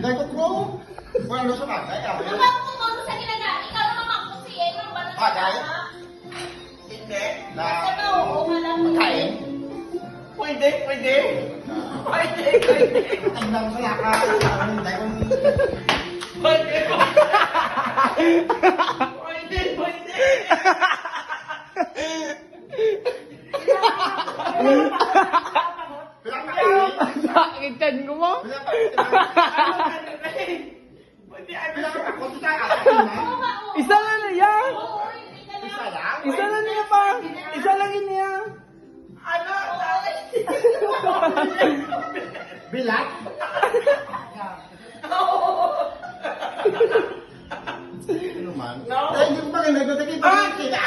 Dahil ko ko. Bueno, sa bagay. Ang bago ko mo sa ginagawa, ikaw naman makusiyan ng balat. Bagay? Hindi. Na... Ano, oo nga lang. Kain? Pwede. Pwede. Ang dami sa laka. Dahil kong... Pwede. Sakitan ko mo? Isa lang na yan! Oo, hindi ka lang. Isa lang niya pa! Isa lang niya! Bilat? Ano man? Dahil hindi ko pa rin nagdadagay pa rin kita.